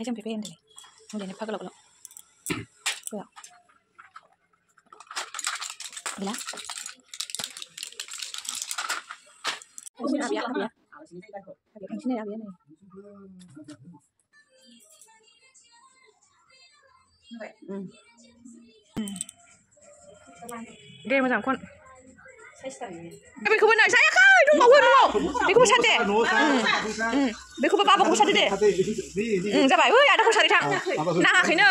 आखाइ जों फैफै होनदोंलै मुलिनि एफा गोलाव गोलाव गैला आबिया थांसैनै आबिया नै दे मोजां खन बेखौबो नै जायाखै दंबावो न'आव बेखौबो सार दे बेखौबो बाबाखौबो सारदो दे जाबाय ओइ आदाखौ सारै थां नाङाखैनो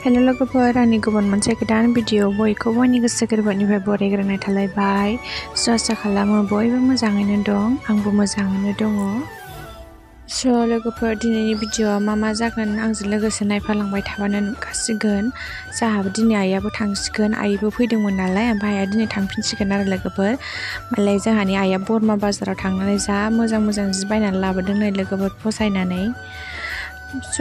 हेलो लोगोफोर आंनि गुबुन मोनसे गोदान भिडिअ बयखौबो आंनि गोसो गोरबोनिफ्राय बरायग्रोनाय थालायबाय आसा खालामो बयबो मोजाङैनो दं आंबो मोजाङैनो दङ लोगोफोर दिनैनि भिडिअआ मा जागोन आंजों लोगोसे नायफालांबाय थाबानो नुखासिगोन जोंहाबो दिनै आइयाबो थांसिगोन आइबो फैदोंमोन नालाय ओमफ्राय आइया दिनै थांफिनसिगोन आरो लोगोफोर मालाय जोंहानि आइया बरमा बाजाराव थांनानै जा मोजां जि बायनानै लाबोदों नै लोगोफोर फसायनानै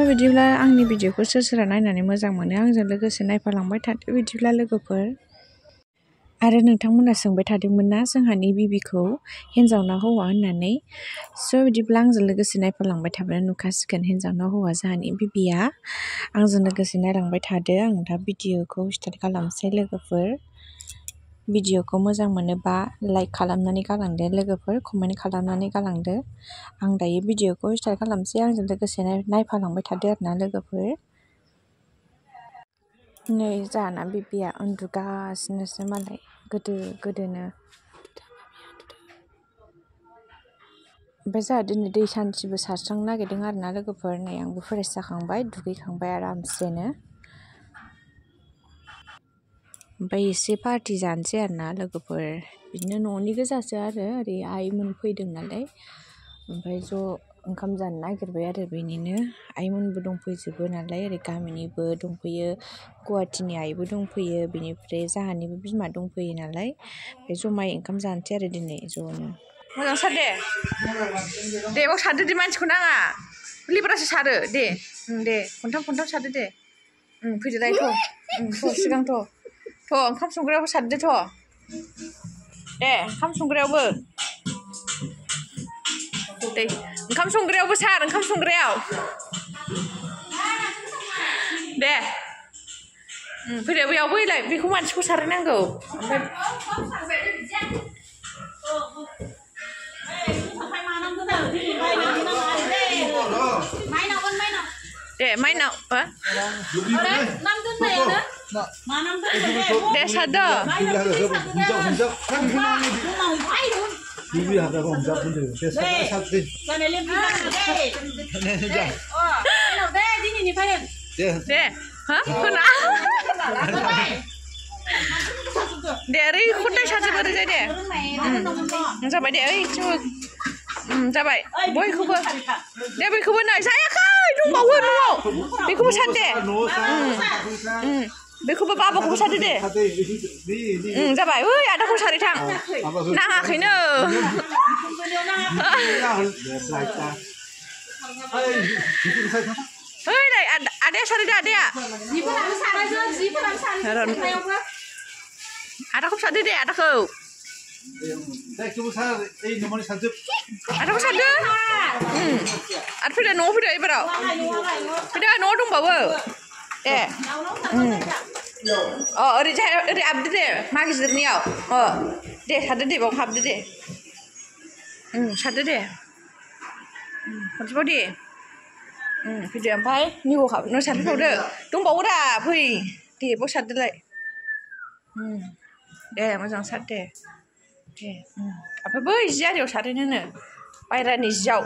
बिदिब्ला आंनि भिडिअखौ सोरबा नायनानै मोजां मोनो आंजों लोगोसे नायफालांबाय थादो बिदिब्ला लोगोफोर आरो नोंथांमोना सोंबाय थादोंमोन ना जोंहानि बिबिखौ हिन्जाव ना हौवा होननानै बिदिब्ला आंजों लोगोसे नायफालांबाय थाबानो नुखासिगोन हिन्जाव ना हौवा जोंहानि बिबिया आंजों लोगोसे नायलांबाय थादो आं दा भिडिअखौ स्टार्ट खालामसै लोगोफोर भिडिअखौ मोजां मोनोबा लाइक खालामनानै गालांदो लोगोफोर कमेन्ट खालामनानै गालांदो आं दायो भिडिअखौ स्टार्ट खालामसै आंजों लोगोसे नायफालांबाय थादो आरोना लोगोफोर नै जाना बिबिया उन्दुगासिनोसो मालाय गोदोनो ओमफ्राय जोंहा दिनै दै सान्थिबो सारस्रांनो नागिरदों आरोना लोगोफोर नै आंबो फ्रेस जाखांबाय दुगैखांबाय आरामसेनो ओमफ्राय एसे पार्टि जानोसै आरोना लोगोफोर बिदिनो न'नि गोजासो आरो ओरै आइमोन फैदों नालाय ओमफ्राय ज' ओंखाम जानो नागिरबाय आरो बेनिनो आइमोनबो दंफैजोबो नालाय ओरै गामिनिबो दंफैयो गुवाहाटिनि आइबो दंफैयो बेनिफ्राय जोंहानिबो बिमा दंफैयो नालाय ओमफ्राय जमायै ओंखाम जानोसै आरो दिनै ज'नो मोजां सार दे बाव सारदो दे मानसिखौ नाङा लिबारासो सारो दे खनथाम सारदो दे फैदोलाय थ' सिगां थ' ओंखाम संग्रायावबो सारदो थ' दे ओंखाम संग्रायावबो दे ओंखाम संग्रायावबो सार ओंखाम संग्रायाव दे फैदो बैयाव बैलाय बेखौ मानसिखौ सारहैनांगौ ओमफ्राय दे माइनाव दे सारदो दे ओरै खन्थाइ सारजोब ओरैजाय दे जाबाय दे ओइ जाबाय बयखौबो दे बैखौबो नै जायाखै दंबावो न'आव बेखौबो सार दे बेखौबो बाबाखौबो सारदो दे जाबाय ओइ आदाखौ सारै थां नाङाखैनो ओइलाय आदाया सारदो आदाया आदाखौ सारदो दे आदाखौ आदाखौ सारदो आरो फैदो न'आव फैदो एबाराव फैदो न'आव दंबावो दे ओरै हाबदो दे मा गिदिरनियाव दे सारदो दे बाव हाबदो दे सारदो दे खनसेबाव दे फैदो ओमफ्राय निगौ हाबनो सारफैबावदो दंबावो दा फै दे बाव सारदोलाय दे मोजां सार दे ओमफ्राय बै जि आरियाव सारहैनोनो बायह्रानि जियाव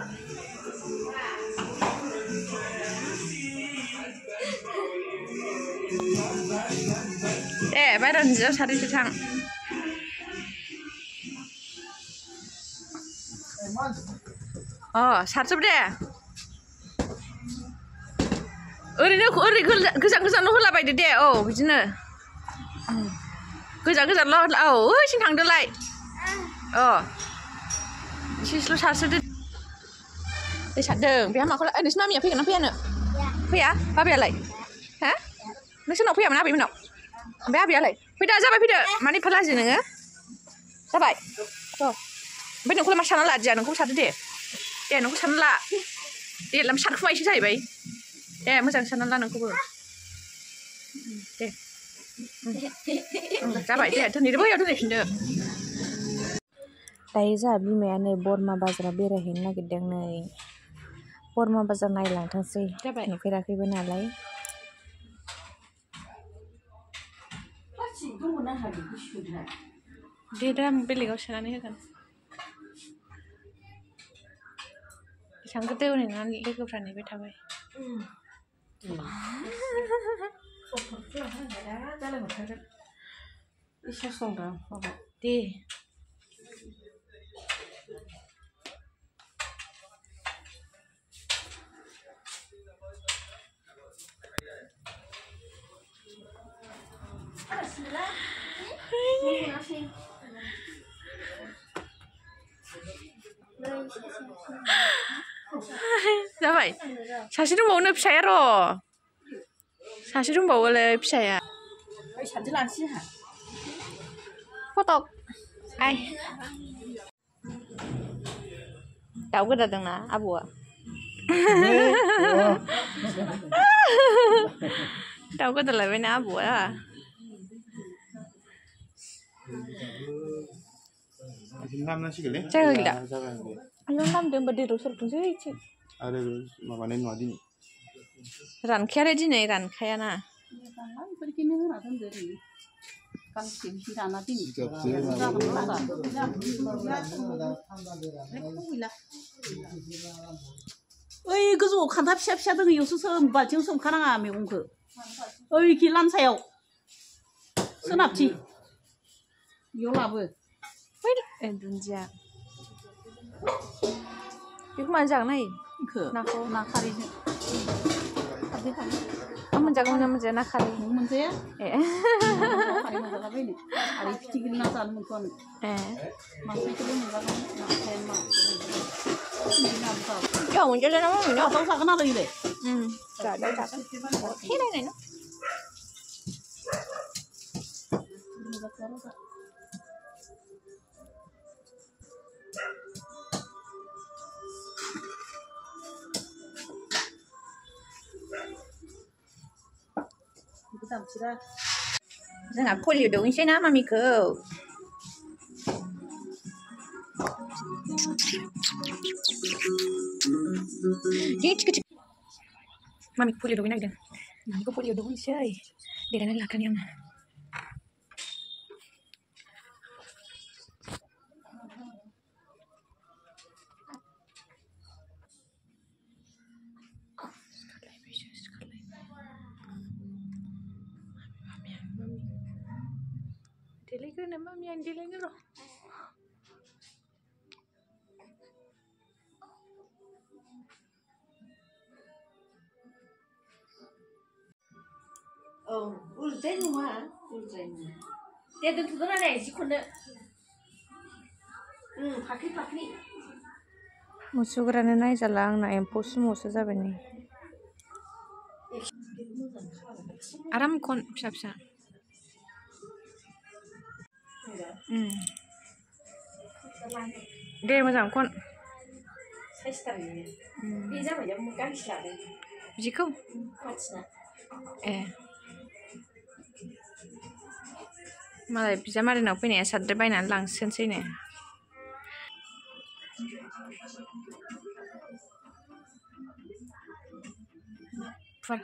दे बायह्रानि जियाव सारहैदो थां सारजोब दे ओरैनो ओरै गोजान होलाबायदो दे बिदिनो गोजानल' ओइसिम थांदोलाय एसेल' सारसोदो दै सारदों बेहा माखौ नोंसोर मामिया फैगोन ना फैयानो फैया बाबायालाय हा नोंसोरनाव फैयामोन आबैमोननाव ओमफ्राय आबैयालाय फैदो जाबाय फैदो मानो एफा लाजियो नोङो जाबाय ओमफ्राय नोंखौलाय मा सानना लादिया नोंखौबो सारदो दे नोंखौ सानना ला दे सारखुमायसो जाहैबाय दे मोजां सानना ला नोंखौबो दे जाबाय दे दोनहैदो बैयाव दोनहैफिनदो दायो जोंहा बिमाया नै बरमा बाजाराव बेरायहैनो नागिरदों नै बरमा बाजार नायलांथोंसै नुफेराखैबो नालाय दे दा बेलेगाव सोनानै होगोन बेसेबां गोदौ नेनानै लोगोफ्रा नेबाय थाबाय दे जाबाय सासे दंबावोनो फिसाया र' सासे दंबावोलै फिसाया फटक आइ दाउ गोदादोंना आबौआ दाउ गोदालायबायना आबौआ जायगा गैला आयौ नामदों होनबा दैयाव सरथोंसै आरो माबानाय नङा दिनै रानखाया आरो दिनै रानखायाना ओइ गोजौआव खान्था फिसा फिसा दङ इयावसो बाल्थिं सोमखानाङा मैगंखौ ओइखि लानसायाव सोनाबथि इयाव लाबो दुन्दिया बेखौ मानो जागोन नायो नाखौ ना खारैजों मोनजागोन ना मोनजाया ना खारै मोनजाया खारै मोनजालाबायनो आरो फिथिख्रि ना जानो मोनथ'आनो नास्रायखौबो मोनजागोन नास्रायानो मा 야 언제 되나 먹냐? 또 사고 나도 이래. 자, 나 자. 해라네 너. जोंहा पलिअ दौनोसै ना मामिखौ मामिखौ पलिअ दौनो नागिरदों मामिखौ पलिअ दौनोसै देरनानै लाखानि आङो देलायग्रोनो मामि आं देलायनो र' औ उलद्राय नङा दे दोनथ'दो नालाय जिखौनो फाख्रि फाख्रि मुसुग्रानो नायजाला आंना एम्फौ सुमुसो जाबाय नै आराम खन फिसा फिसा दे मोजां खन बे जाबाय दा गांसे लादों जिखौ ए मालाय बिजामादैनाव फैनाया साद्रि बायनानै लांसोनसैनो फुवार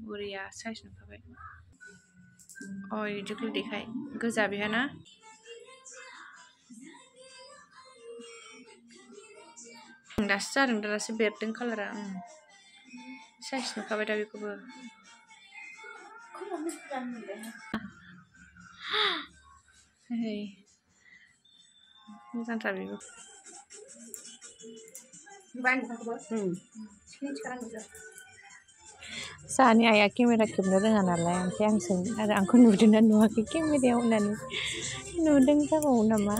बुरिया साइज नुखाबाय अ इदिखौ देखाय गोजा बेहा ना दासो जादों दासो बेरदों कालारा साइज नुखाबाय दा बेखौबो मोजांथार बेबो जोंहानि आइया केमेरा खेबनो रोङा नालाय ओमफ्राय आं सोंदों आरो आंखौ नुदोंना नुवाखै केमेरायाव होननानै नुदों जाबावो नामा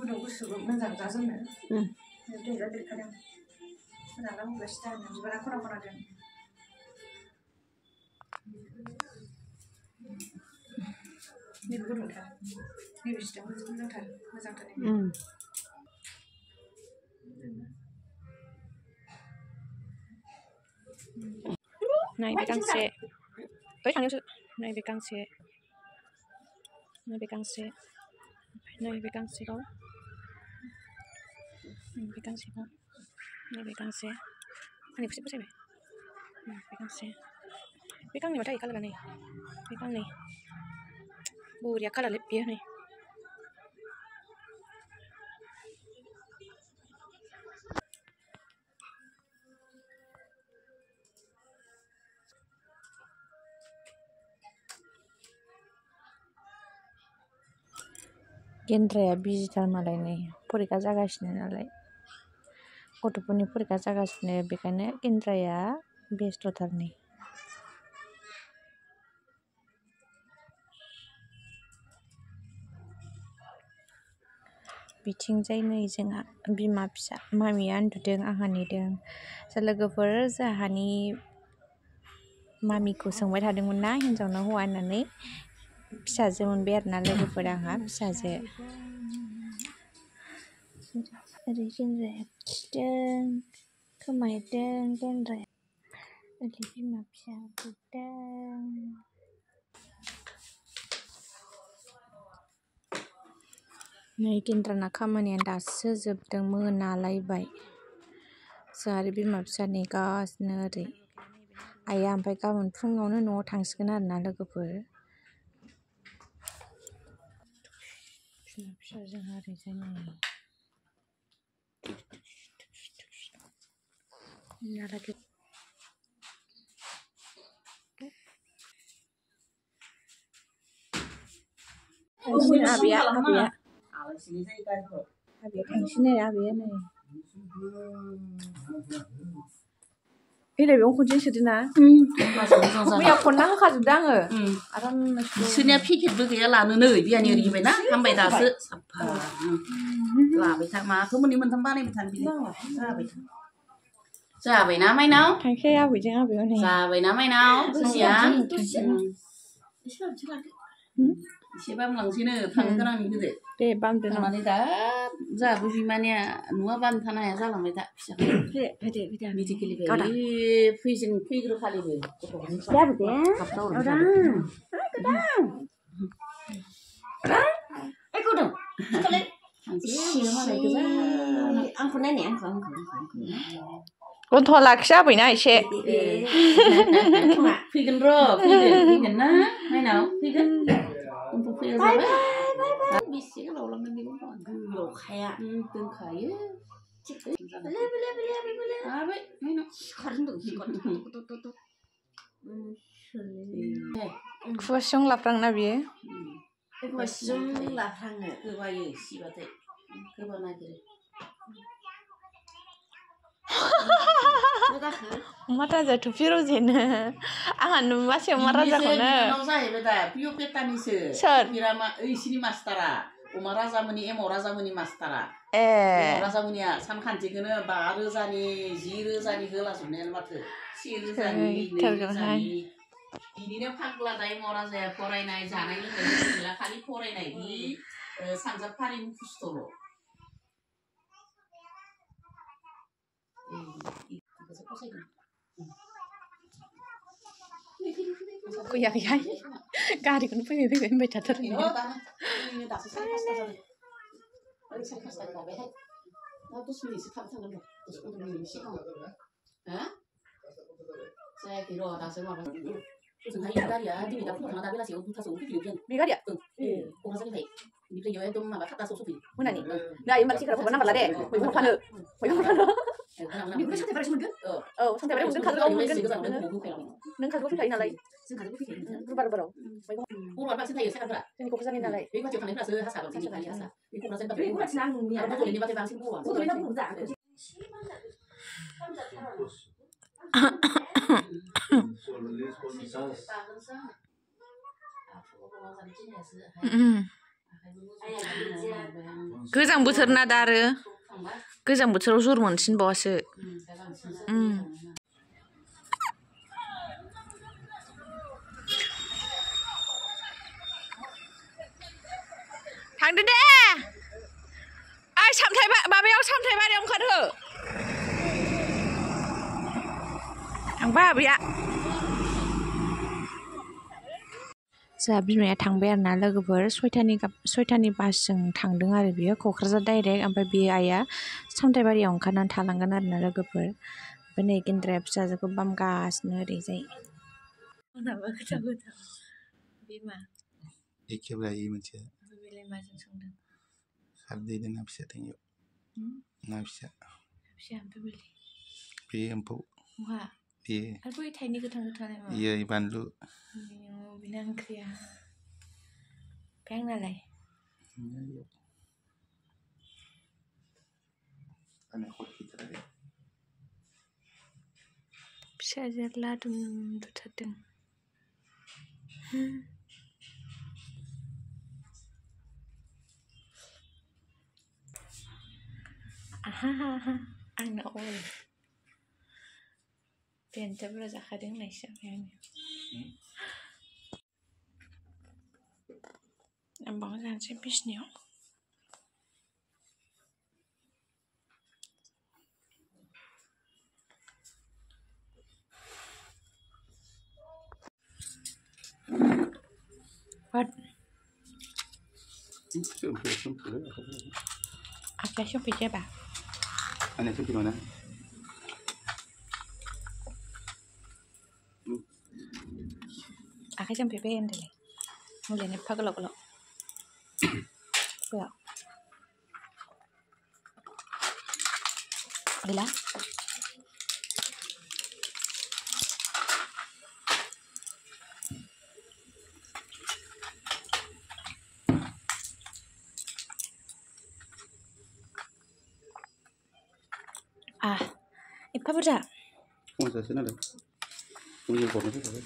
Udah gusuh menjang jazumnya. Udah jadi kadang. Menjang kamu bersih dan juga aku nak ada. Ini burung kan? Ini bisa menjang kan? Menjang kan ini. Này bị căng xe. Tới thằng yêu này bị căng xe. Này bị căng xe. Này bị căng xe đâu? Này bị căng xe đâu? Này bị căng xe. Anh bị xe vậy? Bị căng xe. Bị căng này mà thấy cái là này. Bị căng này. Bù dia cái là lép bia này. Gendraya digital मालाय नै परिखा जागासिनो नालाय गथ'फोरनि परिखा जागासिनो बेखायनो गेन्द्राया बेस्थ'थार नै बिथिंजाय नै जोंहा बिमा फिसा मामिया उन्दुदों आंहा नेदों लोगोफोर जोंहानि मामिखौ सोंबाय थादोंमोन ना हिनजावना हौवा होननानै फिसाजो मोनबाय आरोना लोगोफोर आंहा फिसाजो ओरै गेन्द्राया खिदों खोमायदों गेन्द्राया ओरै बिमा फिसा गुरदों नै गेन्द्राना खामानिया दासो जोबदों मोनालायबाय जोंहा आरो बिमा फिसा नेगासिनो ओरै आइया ओमफ्राय गाबोन फुङावनो न'आव थांसिगोन आरोना लोगोफोर फिसा जोंहा ओरैजाय नै आबैया थांसैनै आबैया नै बेयाव खनसे सोदोना मैया खनना होखाजोबदों आङो आरामनो बिसोरनिया पेकेटबो गैया लानो नै बियानि ओरैबायना हामबाय दासो साफा लाबाय था माखौ मोननै मोनथाम बानायबाय थानो बिदि जाबायना माइनाव थांसै आबैजों आबैयाव नै जाबायना माइनाव जोंनिया एसे बामलांसैनो थांनो गोनांनि गोदो दे बामदो थांनानै दा जोंहाबो बिमानिया न'आ बामनो थानो हाया जालांबाय दा फिसाखौ मेडिकेलनिफ्राय फैग्रोखालिबो गन्थ' लाखिया आबैना एसे फैगोन र' फैगोन ना माइनाव फैगोन गन्थ' फैया जाबाय बेसे गोलाव लांगोन बेखौ गोलावखाया दोनखायो आबै माइनाव खुगा सिं लाफ्राङोना बियो खुगा सिं लाफ्राङो गोबायो सिबाथाय गोबा नागिरो अमा राजा थुफि रजेनो आंहा नुबासो अमा राजाखौनो जाहैबाय दा पिय' पेटानिसो सोर ओइसिनि मास्टारा अमा राजामोननि एमाव राजामोननि मास्टारा एमाव राजामोननिया सानखान्थिखौनो 5 रोजानि 10 रोजानि होलाजोबनायानो माथो 1 रोजानि 2 रोजानि बिदिनो फाग्ला दा एमाव राजाया फरायनाय जानाय लोंनाय खालि फरायनायनि सानजाब फारि मुखस्थ'ल' फैयाखैहाय गारिखौनो फैबाय होनबाय थाथारो जायाखै र' दासो माबा ओजोंहाय गारिया दिनै दा फुङाव थांना दा बेलासियाव 2थासोआव फैफिनो बे गारिया क'क्राझारनिफ्राय बेनिफ्राय इयाव एकदम माबा 7थासोआव सफैयो मोनानि नै होमबालाय सिखाराव फैबा नाम्बार ला दे मैगं फानो बेखौनो सानथाय बारायसो मोनगोन औ सानथाय बाराय मोनगोन काजलगाव मोनगोन नों काजलगाव फैखायो नालाय जों काजलगाव फैखायो रुबाराव बर'आ बांसिन थायो सेखाफोरा जोंनि क'क्राझारनि नालाय बे गुवाहाटियाव थानायफ्रासो हारसा बांसिन नेपालि हारसा बे क'क्राझारनि बाथाय आरो बड'लेण्डनि बाथाय बांसिन बर'आ गोजां बोथोर ना दा आरो गोजां बोथोराव जर मोनसिनबावासो थांदो दे ओइ सामथाय माबायाव सामथाय बारियाव ओंखारहो थांबा आबैया जोंहा बिमाया थांबाय आरो ना लोगोफोर 6टानि बासजों थांदों आरो बियो क'क्राझार डाइरेक्ट ओमफ्राय बे आइया सामथायबारियाव ओंखारनानै थालांगोन आरो ना लोगोफोर ओमफ्राय नै गेन्द्राया फिसाजोखौ बामगासिनो ओरैजाय गोथाव बिमा एखेबो लायो मोनसे बेलाय माजों संदों खारदै ना फिसा थैयाव ना फिसा ओमफ्राय बेलाय बे एम्फौ बहा बेयो आरो बै थाइनै गोथां इयो बानलु बेना ओंख्रिया ओमफ्राय आंनालाय फिसाजोआ लादुम दुथारदों आंना अल बेनोथ' बुरजा जाखादों होननायसो जाबाय आं बावनो जानोसै बिसिनायाव आखाइ सोमफैसोबा Aneh itu gimana? आखाइ सोमफैबाय होनदोंलै मुलियानो एफा गोलाव गोलाव गैला एफा बुरजा Pengsajian ada. Punya kopi itu.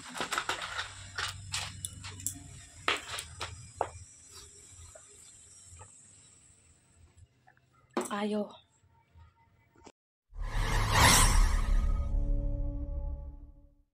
Ayo